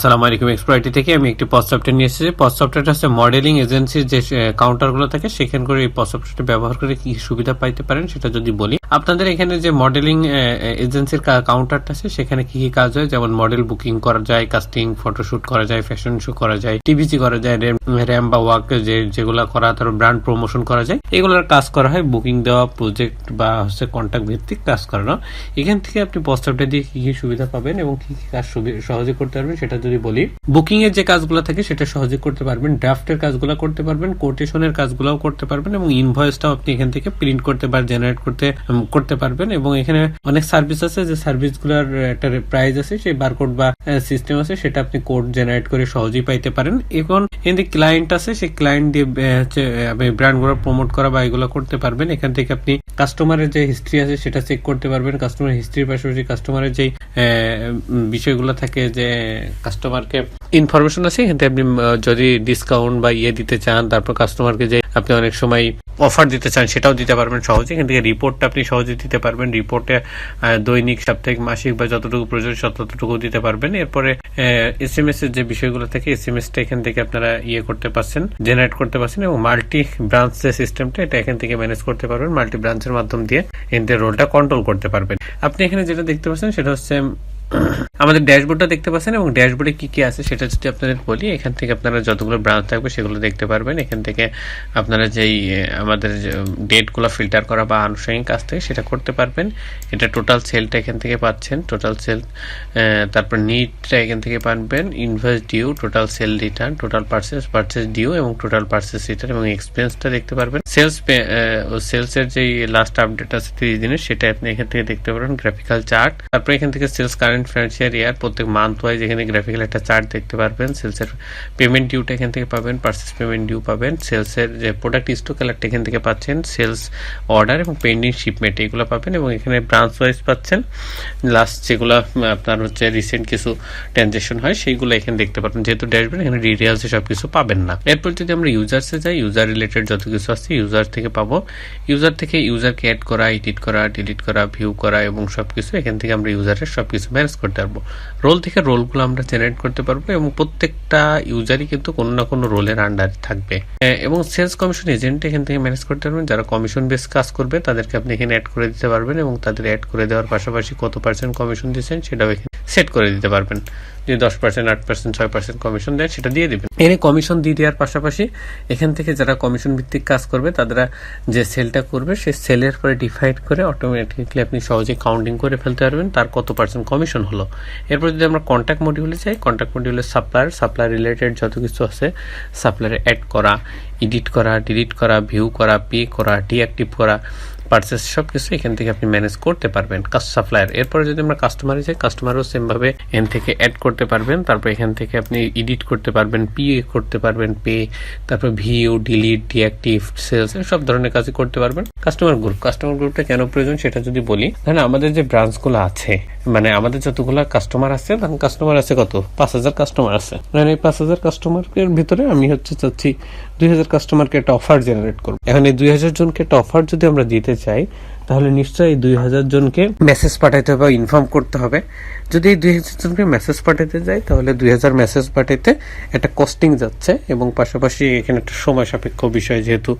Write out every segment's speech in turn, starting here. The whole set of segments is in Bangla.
আসসালামু আলাইকুম। এক্সপ্লয়েটি থেকে আমি একটি পজ সফটওয়্যার নিয়ে এসেছি। পজ সফটওয়্যারটা হচ্ছে মডেলিং এজেন্সির যে কাউন্টারগুলো থাকে সেখান করে এই পজ সফটওয়্যারটা ব্যবহার করে কি সুবিধা পাইতে পারেন সেটা যদি বলি, আপনাদের এখানে যে মডেলিং এজেন্সির কাউন্টারটা আছে সেখানে কি কি কাজ হয়, যেমন মডেল বুকিং করা যায়, কাস্টিং, ফটোশুট করা যায়, ফ্যাশন শো করা যায়, টিভিসি করা যায়, র্যাম বা ওয়াক যেগুলো করা, তারপর ব্র্যান্ড প্রমোশন করা যায়, এগুলোর কাজ করা হয়। বুকিং দেওয়া, প্রজেক্ট বা হচ্ছে কন্ট্যাক্ট ভিত্তিক কাজ করানো। এখান থেকে আপনি পজ সফটওয়্যার দিয়ে কি কি সুবিধা পাবেন এবং কি কি কাজ সহজে করতে পারবেন সেটা যদি বলি, বুকিং এর যে কাজগুলো থাকে সেটা সহজে করতে পারবেন, ড্রাফটের কাজগুলো করতে পারবেন, কোটেশনের কাজগুলোও করতে পারবেন এবং ইনভয়েসটাও আপনি এখান থেকে প্রিন্ট করতে বা জেনারেট করতে পারবেন। এবং এখানে অনেক সার্ভিস আছে, যে সার্ভিসগুলোর একটা প্রাইস আছে, সেই বারকোড বা সিস্টেম আছে, সেটা আপনি কোড জেনারেট করে সহজেই পাইতে পারেন। এখন এখানে ক্লায়েন্ট আছে, সেই ক্লায়েন্ট দিয়ে ব্র্যান্ডগুলো প্রমোট করা বা এগুলো করতে পারবেন। এখান থেকে আপনি কাস্টমারের যে হিস্ট্রি আছে সেটা চেক করতে পারবেন। কাস্টমার হিস্ট্রির পাশাপাশি কাস্টমারের যে বিষয়গুলো থাকে, যে কাস্টমারকে ইনফরমেশন আছে, এখান থেকে আপনি যদি ডিসকাউন্ট বা দিতে চান, তারপর কাস্টমারকে যে আপনি অনেক সময় অফার দিতে চান সেটাও দিতে পারবেন সহজে। এখান থেকে রিপোর্টটা আপনি সহজে দিতে পারবেন। রিপোর্টে দৈনিক, সাপ্তাহিক, মাসিক বা যতটুকু প্রয়োজন ততটুকু দিতে পারবেন। এরপরে SMS এর যে বিষয়গুলো থাকে, SMS-টা এখান থেকে আপনারা করতে পারছেন, জেনারেট করতে পারছেন। এবং মাল্টি ব্রাঞ্চ যে সিস্টেমটা, এটা এখান থেকে ম্যানেজ করতে পারবেন। মাল্টি ব্রাঞ্চের মাধ্যম দিয়ে এদের রোলটা কন্ট্রোল করতে পারবেন। আপনি এখানে যেটা দেখতে পাচ্ছেন সেটা হচ্ছে আমাদের ড্যাশবোর্ডটা দেখতে পাচ্ছেন, এবং ড্যাশবোর্ডে কি কি আছে সেটা যদি আপনাদের বলি, এখান থেকে আপনারা যতগুলো ব্রাঞ্চ থাকবে সেগুলো দেখতে পারবেন। এখান থেকে আপনারা যেই আমাদের ডেটগুলো ফিল্টার করা বা আনুষঙ্গিক কাজ থেকে সেটা করতে পারবেন। এটা টোটাল সেলটা এখান থেকে পাচ্ছেন, টোটাল সেল, তারপর নিডটা এখান থেকে পাবেন, invoice due, total sale return, total purchase due এবং টোটাল পারচেস রিটার্ন, এবং এক্সপেন্সটা দেখতে পারবেন। সেলসের যে লাস্ট আপডেট আছে 30 দিনের, সেটা আপনি এখান থেকে দেখতে পারবেন, গ্রাফিক্যাল চার্ট। তারপর এখান থেকে সেলস কারেন্ট ফিনান্সিয়াল ইয়ার, প্রত্যেক মান্থ ওয়াইজ এখানে গ্রাফিক্যাল একটা চার্ট দেখতে পারবেন। সেলসের পেমেন্ট ডিউটা এখান থেকে পাবেন, পারচেস পেমেন্ট ডিউ পাবেন, সেলসের যে প্রোডাক্ট স্টক অ্যালার্ট এখান থেকে পাচ্ছেন, সেলস অর্ডার এবং পেন্ডিং শিপমেন্ট এগুলো পাবেন। এবং এখানে ব্রাঞ্চ ওয়াইজ পাচ্ছেন, লাস্ট যেগুলো আপনার হচ্ছে রিসেন্ট কিছু ট্রানজাকশন হয় সেইগুলো এখানে দেখতে পাবেন। যেহেতু ড্যাশবোর্ড, এখানে ডিটেইলসে সবকিছু পাবেন না। এরপর যদি আমরা ইউজার্সে যাই, ইউজার রিলেটেড যত কিছু আছে ইউজার থেকে পাবো। ইউজার থেকে ইউজারকে অ্যাড করা, এডিট করা, ডিলিট করা, ভিউ করা এবং সবকিছু এখান থেকে আমরা ইউজারের সবকিছু ম্যানেজ করতে পারবো। রোল থেকে রোলগুলো আমরা জেনারেট করতে পারবো, এবং প্রত্যেকটা ইউজারই কিন্তু কোনো না কোনো রোলের আন্ডারে থাকবে। এবং সেলস কমিশন এজেন্ট এখান থেকে ম্যানেজ করতে পারবেন। যারা কমিশন বেস কাজ করবে তাদেরকে আপনি এখানে অ্যাড করে দিতে পারবেন, এবং তাদের অ্যাড করে দেওয়ার পাশাপাশি কত % কমিশন দিচ্ছেন সেটাও এখানে সেট করে দিতে পারবেন। যদি 10%, 8%, 6% কমিশন দেন সেটা দিয়ে দিবেন। এখানে কমিশন দিয়ে দেওয়ার পাশাপাশি এখান থেকে যারা কমিশন ভিত্তিক কাজ করবে তারা যে সেলটা করবে সেই সেলের পরে ডিভাইড করে অটোমেটিক্যালি আপনি সহজে কাউন্টিং করে ফেলতে পারবেন তার কত % কমিশন হলো। এরপর যদি আমরা কন্ট্যাক্ট মডিউলে যাই, কন্ট্যাক্ট মডিউলে সাপ্লায়ার রিলেটেড যত কিছু আছে, সাপ্লায়ারে অ্যাড করা, এডিট করা, ডিলিট করা, ভিউ করা, পে করা, ডিঅ্যাক্টিভ করা, পারচেস সবকিছু এখান থেকে আপনি ম্যানেজ করতে পারবেন সাপ্লায়ার। এরপরে যদি আমরা কাস্টমারে যাই, কাস্টমারও সেম ভাবে এখান থেকে অ্যাড করতে পারবেন। তারপর এখান থেকে আপনি এডিট করতে পারবেন, পে করতে পারবেন, তারপর ভিউ, ডিলিট, ডিঅ্যাক্টিভ, সেলস সব ধরনের কাজই করতে পারবেন। কাস্টমার গ্রুপটা কেন প্রয়োজন সেটা যদি বলি, তাহলে আমাদের যে ব্রাঞ্চগুলো আছে, মানে আমাদের যতগুলো কাস্টমার আছে, তখন কাস্টমার আছে কত, 5000 কাস্টমার আছে। মানে এই 5000 কাস্টমারের ভিতরে আমি চাচ্ছি 2000 কাস্টমারকে একটা অফার জেনারেট করবো। এখন এই 2000 জনকে একটা অফার যদি আমরা দিতে চাই, তাহলে নিশ্চয়ই 2000 জনকে মেসেজ পাঠাইতে হবে, ইনফর্ম করতে হবে। যদি এই 2000 জনকে মেসেজ পাঠাতে যাই, তাহলে 2000 মেসেজ পাঠাইতে একটা কস্টিং যাচ্ছে, এবং পাশাপাশি এখানে একটা সময় সাপেক্ষ বিষয়, যেহেতু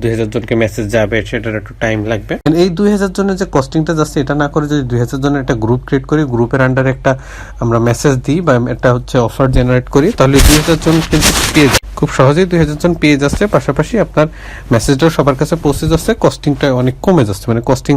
2000 জনকে মেসেজ যাবে সেটার একটু টাইম লাগবে। এই 2000 জনের যে কস্টিংটা যাচ্ছে, এটা না করে যদি 2000 জনের একটা গ্রুপ ক্রিয়েট করি, গ্রুপের আন্ডারে একটা আমরা মেসেজ দিই বা একটা হচ্ছে অফার জেনারেট করি, তাহলে 2000 জন কিন্তু পেয়ে খুব সহজেই 2000 জন পেয়ে যাচ্ছে। পাশাপাশি আপনার মেসেজটাও সবার কাছে পৌঁছে যাচ্ছে, কস্টিংটা অনেক কমে যাচ্ছে। মানে কস্টিং,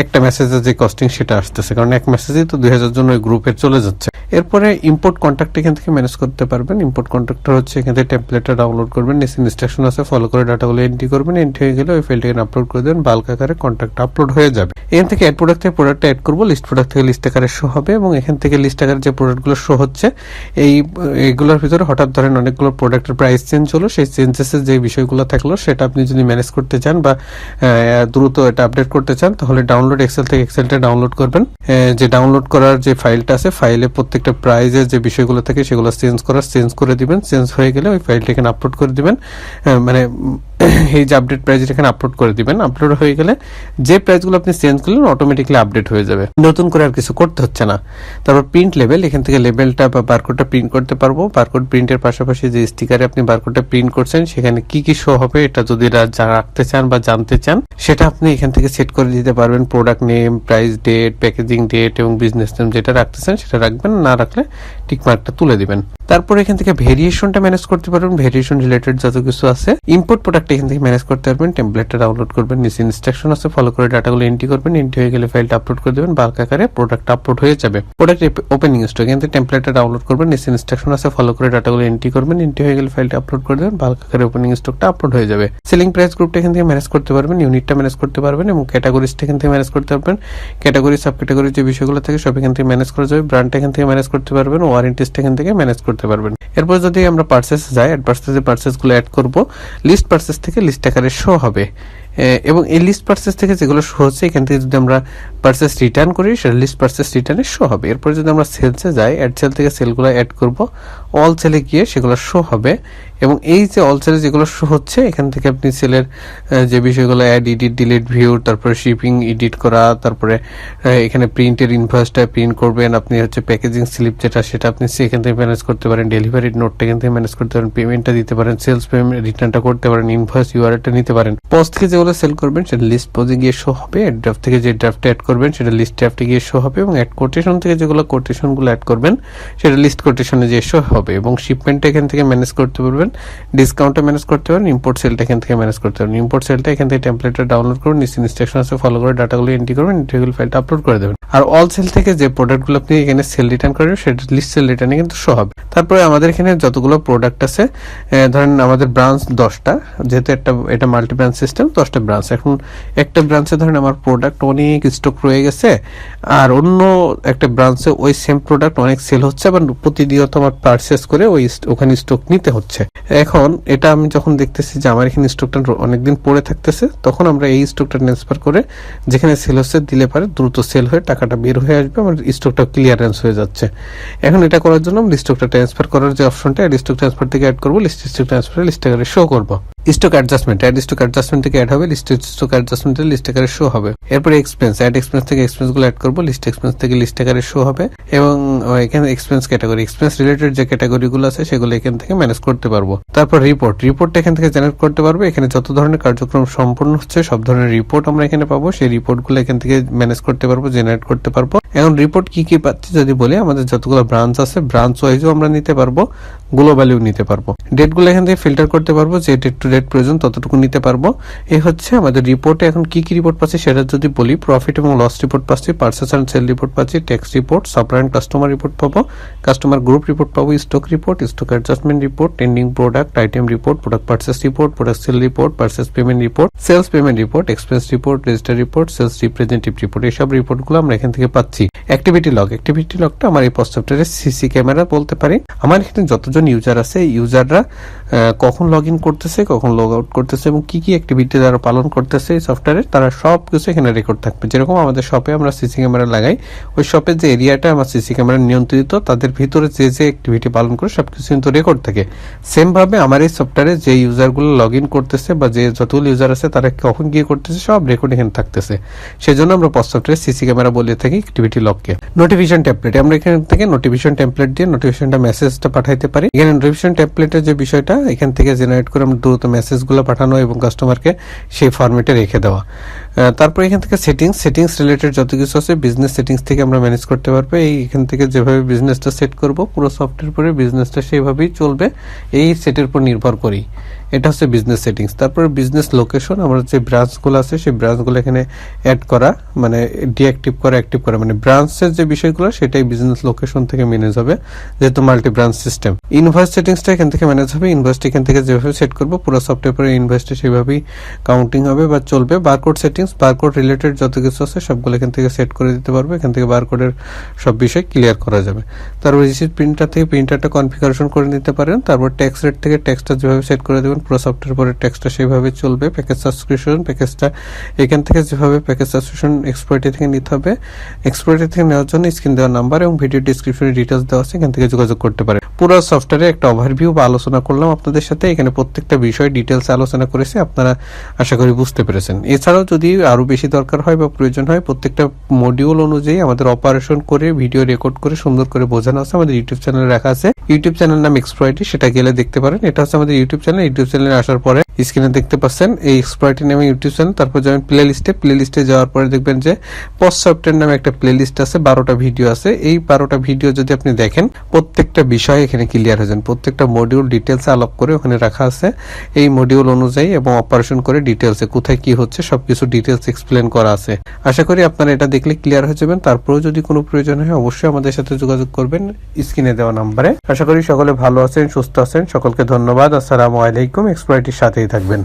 একটা মেসেজের যে কস্টিং সেটা আসতেছে, কারণ এক মেসেজেই তো 2000 জন ওই গ্রুপে চলে যাচ্ছে। এরপরে ইম্পোর্ট কন্ট্যাক্ট এখান থেকে ম্যানেজ করতে পারবেন। ইম্পোর্ট কন্ট্যাক্টটা হচ্ছে এখান থেকে টেমপ্লেটটা ডাউনলোড করবেন, ইনস্ট্রাকশন আছে, ফলো করে ডাটাগুলো এন্ট্রি করবেন। এন্ট্রি হয়ে গেলে ওই ফাইলটাকে আপলোড করে দেবেন, বাল্ক আকারে কন্ট্যাক্ট আপলোড হয়ে যাবে। এখান থেকে অ্যাড প্রোডাক্ট থেকে প্রোডাক্টটা অ্যাড করবো, লিস্ট প্রোডাক্ট থেকে লিস্ট আকারে শো হবে, এবং এখান থেকে লিস্ট আকারে যে প্রোডাক্টগুলো শো হচ্ছে, এইগুলোর ভিতরে হঠাৎ ধরেন অনেকগুলো প্রোডাক্টের প্রাইস চেঞ্জ হলো, সেই চেঞ্জেসের যে বিষয়গুলো থাকলো সেটা আপনি যদি ম্যানেজ করতে চান বা দ্রুত এটা আপডেট করতে চান, তাহলে ডাউনলোড এক্সেল থেকে এক্সেলটা ডাউনলোড করবেন। যে ডাউনলোড করার যে ফাইলটা আছে, ফাইলে প্রত্যেকটা প্রাইজের যে বিষয়গুলো থাকে সেগুলো চেঞ্জ করে দিবেন। চেঞ্জ হয়ে গেলে ওই ফাইলটা এখানে আপলোড করে দিবেন। মানে এই যে আপডেট প্রাইস এখানে আপলোড করে দিবেন। আপলোড হয়ে গেলে যে প্রাইসগুলো আপনি চেঞ্জ করলেন অটোমেটিক্যালি আপডেট হয়ে যাবে, নতুন করে আর কিছু করতে হচ্ছে না। তারপর প্রিন্ট লেভেল, এখান থেকে লেভেলটা বা বারকোডটা প্রিন্ট করতে পারবো। বারকোড প্রিন্টের পাশাপাশি যে স্টিকারে আপনি বারকোডটা প্রিন্ট করছেন সেখানে কি কি শো হবে এটা যদি রাখতে চান বা জানতে চান সেটা আপনি এখান থেকে সেট করে দিতে পারবেন। Product name, price, date, packaging date এবং বিজনেস নেম যেটা রাখতে চান সেটা রাখবেন, না রাখলে টিকমার্কটা তুলে দিবেন। তারপর এখান থেকে ভেরিয়েশনটা ম্যানেজ করতে পারবেন, ভেরিয়েশন রিলেটেড যত কিছু আছে। ইম্পোর্ট প্রোডাক্ট এখান থেকে ম্যানেজ করতে পারবেন, টেমপ্লেটটা ডাউনলোড করবেন, নিচে ইনস্ট্রাকশন আছে, ফলো করে ডাটাগুলো এন্ট্রি করবেন। এন্ট্রি হয়ে গেলে ফাইলটা আপলোড করে দেবেন, বাল্ক আকারে প্রোডাক্ট আপলোড হয়ে যাবে। প্রোডাক্ট ওপেনিং স্টক, এখান থেকে টেমপ্লেটটা ডাউনলোড করবেন, নিচে ইনস্ট্রাকশন আছে, ফলো করে ডাটাগুলো এন্ট্রি করবেন। এন্ট্রি হয়ে গেলে ফাইলটা আপলোড করে দেবেন, বাল্ক আকারে ওপেনিং স্টকটা আপলোড হয়ে যাবে। সেলিং প্রাইস গ্রুপটা এখান থেকে ম্যানেজ করতে পারবেন, ইউনিটটা ম্যানেজ করতে পারবেন এবং ক্যাটাগরিজটা এখান থেকে ম্যানেজ করতে পারবেন। ক্যাটাগরি, সাব ক্যাটাগরি যে বিষয়গুলো থাকে সব এখান থেকে ম্যানেজ করা যাবে। ব্র্যান্ডটা এখান থেকে ম্যানেজ করতে পারবেন, ওয়ারেন্টিসটা এখান থেকে ম্যানেজ করতে পারবেন। এরপর যদি আমরা পার্সেস যাই, পার্সেসগুলো অ্যাড করব, লিস্ট পার্সেস থেকে লিস্ট আকারে শো হবে এবং এই লিস্ট পার্সেস থেকে যেগুলো শো হচ্ছে এখান থেকে যদি আমরা পার্সেস রিটার্ন করি সেটা লিস্ট পার্সেস রিটার্নে শো হবে। এরপর যদি আমরা সেলসে যাই, অ্যাড সেল থেকে সেলগুলো অ্যাড করব, অল সেলে গিয়ে সেগুলো শো হবে এবং এই যে অল সেলে যেগুলো শো হচ্ছে এখান থেকে আপনি সেলের যে বিষয়গুলো অ্যাড, এডিট, ডিলিট, ভিউ, তারপরে শিপিং এডিট করা, তারপরে এখানে প্রিন্টের ইনভয়েসটা প্রিন্ট করবেন, আপনি হচ্ছে প্যাকেজিং স্লিপ যেটা সেটা আপনি এখান থেকে ম্যানেজ করতে পারেন, ডেলিভারি নোটটা এখান থেকে ম্যানেজ করতে পারেন, পেমেন্টটা দিতে পারেন, সেলস পেমেন্ট রিটার্নটা করতে পারেন, ইনভয়েস ইউআরএলটা নিতে পারেন। পোস্ট থেকে যেগুলো সেল করবেন সেটা লিস্ট পোজে গিয়ে শো হবে, ড্রাফট থেকে যে ড্রাফটে অ্যাড করবেন সেটা লিস্ট ড্রাফটে গিয়ে শো হবে এবং অ্যাড কোটেশন থেকে যেগুলো কোটেশনগুলো অ্যাড করবেন সেটা লিস্ট কোটেশনে যে শো হবে এবং শিপমেন্টটা এখান থেকে ম্যানেজ করতে পারবেন, ডিসকাউন্টটা ম্যানেজ করতে পারেন, ইম্পোর্ট সেলটা এখান থেকে ম্যানেজ করতে পারেন। ইম্পোর্ট সেলটা এখান থেকে টেমপ্লেটটা ডাউনলোড করুন, নিচে ইনস্ট্রাকশন আছে, ফলো করে ডাটাগুলো এন্ট্রি করবেন, এন্ট্রিগুলো ফাইলটা আপলোড করে দেবেন। আর অল সেল থেকে যে প্রোডাক্টগুলো আপনি এখানে সেল রিটার্ন করবেন সেটা লিস্ট সেল রিটার্নে কিন্তু শো হবে। তারপরে আমাদের এখানে যতগুলো প্রোডাক্ট আছে, ধরেন আমাদের ব্রাঞ্চ 10টা, যেহেতু এটা মাল্টি ব্রাঞ্চ সিস্টেম, 10টা ব্রাঞ্চ। এখন একটা ব্রাঞ্চে ধরেন আমার প্রোডাক্ট অনেক স্টক রয়ে গেছে আর অন্য একটা ব্রাঞ্চে ওই সেম প্রোডাক্ট অনেক সেল হচ্ছে, আবার প্রতিনিয়ত আমার পারচেস করে ওখানে স্টক নিতে হচ্ছে। এখন এটা আমি যখন দেখতেছি যে আমার এখানে স্টকটা অনেকদিন পড়ে থাকতেছে, তখন আমরা এই স্টকটা ট্রান্সফার করে যেখানে সেল হচ্ছে দিলে পারে দ্রুত সেল হয়ে টাকাটা বের হয়ে আসবে, আমার স্টকটা ক্লিয়ারেন্স হয়ে যাচ্ছে। এখন এটা করার জন্য আমরা স্টকটা ট্রান্সফার করার যে অপশনটা, স্টক ট্রান্সফার থেকে অ্যাড করবো, স্টক ট্রান্সফারে লিস্ট আকারে শো করবো। স্টক অ্যাডজাস্টমেন্ট, স্টক অ্যাডজাস্টমেন্ট থেকে অ্যাড হবে, স্টক অ্যাডজাস্টমেন্টের লিস্ট আকারে শো হবে। এরপরে এক্সপেন্স, এক্সপেন্স থেকে এক্সপেন্সগুলো অ্যাড করবো, লিস্ট এক্সপেন্স থেকে লিস্ট আকারে শো হবে এবং এখানে এক্সপেন্স ক্যাটাগরি, এক্সপেন্স রিলেটেড যে ক্যাটাগরিগুলো আছে সেগুলো এখান থেকে ম্যানেজ করতে পারবো। তারপর রিপোর্টটা এখান থেকে জেনারেট করতে পারবো। এখানে যত ধরনের কার্যক্রম সম্পূর্ণ হচ্ছে সব ধরনের রিপোর্ট আমরা এখানে পাবো, সেই রিপোর্টগুলো এখান থেকে ম্যানেজ করতে পারবো, জেনারেট করতে পারবো। এখন রিপোর্ট কি কি পাচ্ছি যদি বলি, আমাদের যতগুলো ব্রাঞ্চ আছে ব্রাঞ্চ ওয়াইজও আমরা নিতে পারবো, গ্লোবালিও নিতে পারবো। ডেটগুলো এখান থেকে ফিল্টার করতে পারবো, যে ডেট টু ডেট প্রয়োজন ততটুকু নিতে পারবো। এই হচ্ছে আমাদের রিপোর্টে এখন কি কি রিপোর্ট পাচ্ছি সেটা যদি বলি, প্রফিট এবং লস রিপোর্ট পাচ্ছি, পার্চেস এন্ড সেল রিপোর্ট পাচ্ছি, tax report, supply and customer report পাবো, কাস্টমার গ্রুপ রিপোর্ট পাবো, stock report, stock adjustment report, trending product item report, product purchase report, product sale report, purchase payment report, sales payment report, expense report, register report, sales representative report, এইসব রিপোর্টগুলো আমরা এখান থেকে পাচ্ছি। অ্যাক্টিভিটি লগটা আমার এই পোস্ট সফটওয়্যারের সিসি ক্যামেরা বলতে পারি। আমার এখানে যতজন ইউজার আছে ইউজাররা কখন লগ ইন করতেছে, কখন লগ আউট করতেছে এবং কি কি অ্যাক্টিভিটি তারা পালন করতেছে এই সফটওয়্যারে, তারা সব কিছু এখানে রেকর্ড থাকবে। যেরকম আমাদের শপে আমরা সিসি ক্যামেরা লাগাই, ওই শপের যে এরিয়াটা আমার সিসি ক্যামেরা নিয়ন্ত্রিত, তাদের ভিতরে যে যে অ্যাক্টিভিটি পালন করে সবকিছু কিন্তু রেকর্ড থাকে। সেম ভাবে আমার এই সফটওয়্যারে যে ইউজারগুলো লগ ইন করতেছে বা যে যতগুলো ইউজার আছে তারা কখন গিয়ে করতেছে সব রেকর্ড এখানে থাকতেছে। সেজন্য আমরা পোস্ট সফটওয়্যারে সিসি ক্যামেরা বলে থাকি অ্যাক্টিভিটি লগকে। নোটিফিকেশন টেমপ্লেট, আমরা এখান থেকে নোটিফিকেশন টেমপ্লেট দিয়ে নোটিফিকেশনটা মেসেজটা পাঠাইতে পারি। এখানে নোটিফিকেশন টেমপ্লেটের যে বিষয়টা এখান থেকে জেনারেট করে আমরা দ্রুত মেসেজগুলো পাঠানো এবং কাস্টমারকে সেই ফরম্যাটে রেখে দেওয়া। তারপর এখান থেকে সেটিংস রিলেটেড যত কিছু আছে বিজনেস সেটিংস থেকে আমরা ম্যানেজ করতে পারবো। এখান থেকে যেভাবে বিজনেসটা সেট করব পুরো সফটওয়্যার পরে বিজনেসটা সেইভাবেই চলবে, এই সেটের উপর নির্ভর করি। এটা হচ্ছে বিজনেস সেটিংস। তারপরে বিজনেস লোকেশন, আমরা যে ব্রাঞ্চগুলো আছে সেই ব্রাঞ্চগুলো এখানে অ্যাড করা, মানে ডিঅ্যাক্টিভ করা, অ্যাক্টিভ করা, মানে ব্রাঞ্চের যে বিষয়গুলো সেটাই বিজনেস লোকেশন থেকে ম্যানেজ হবে যেহেতু মাল্টি ব্রাঞ্চ সিস্টেম। ইনভয়েস সেটিংসটা এখান থেকে ম্যানেজ হবে, ইনভয়েসটা এখান থেকে যেভাবে সেট করবো পুরো সফটওয়্যার পরে ইনভয়েসটা সেভাবেই কাউন্টিং হবে বা চলবে। বারকোড সেটিংস, বারকোড রিলেটেড যত কিছু আছে সবগুলো এখান থেকে সেট করে দিতে পারবো, এখান থেকে বারকোডের সব বিষয় ক্লিয়ার করা যাবে। তারপর রিসিট প্রিন্টার থেকে প্রিন্টারটা কনফিগারেশন করে নিতে পারেন। তারপর ট্যাক্স রেট থেকে ট্যাক্সটা যেভাবে সেট করে দেবেন পুরো সফটওয়্যার পরে ট্যাক্সটা সেভাবে চলবে। প্যাকেজ সাবস্ক্রিপশন, প্যাকেজটা এখান থেকে যেভাবে প্যাকেজ সাবস্ক্রিপশন এক্সপার্টি থেকে নিতে হবে, এক্সপার্টি থেকে নেওয়ার জন্য স্ক্রিন দেওয়ার নাম্বার এবং ভিডিও ডিসক্রিপশনে ডিটেলস দেওয়া আছে, এখান থেকে যোগাযোগ করতে পারে। পুরো সফটওয়্যারে একটা ওভারভিউ বা আলোচনা করলাম আপনাদের সাথে। এখানে প্রত্যেকটা বিষয় ডিটেলস আলোচনা করেছি, আপনারা আশা করি বুঝতে পেরেছেন। এছাড়াও যদি আরো বেশি দরকার হয় বা প্রয়োজন হয়, প্রত্যেকটা মডিউল অনুযায়ী আমাদের অপারেশন করে ভিডিও রেকর্ড করে সুন্দর করে বোঝানো আছে, আমাদের ইউটিউব চ্যানেলে রাখা আছে। ইউটিউব চ্যানেল নাম এক্সপ্লয়েটি, সেটা গেলে দেখতে পারেন। এটা হচ্ছে আমাদের ইউটিউব চ্যানেল। ইউটিউব চ্যানেলে আসার পরে স্ক্রিনে দেখতে পাচ্ছেন এই এক্সপ্লয়েটি নামে ইউটিউব চ্যানেল। তারপর যাবেন প্লেলিস্টে যাওয়ার পরে দেখবেন যে পোস্ট সফটওয়্যার নামে একটা প্লেলিস্ট আছে, 12টা ভিডিও আছে। এই 12টা ভিডিও যদি আপনি দেখেন, প্রত্যেকটা বিষয় এখানে ক্লিয়ার হয়ে যান। প্রত্যেকটা মডিউল ডিটেলস আলাপ করে ওখানে রাখা আছে। এই মডিউল অনুযায়ী এবং অপারেশন করে ডিটেলসে কোথায় কি হচ্ছে সবকিছু ডিটেলস এক্সপ্লেন করা আছে। আশা করি আপনারা এটা দেখলে ক্লিয়ার হয়ে যাবেন। তারপরেও যদি কোনো প্রয়োজন হয় অবশ্যই আমাদের সাথে যোগাযোগ করবেন স্ক্রিনে দেওয়া নাম্বারে। আশা করি সকলে ভালো আছেন, সুস্থ আছেন। সকলকে ধন্যবাদ। আসসালামু আলাইকুম। এক্সপ্লয়েটির সাথেই থাকবেন।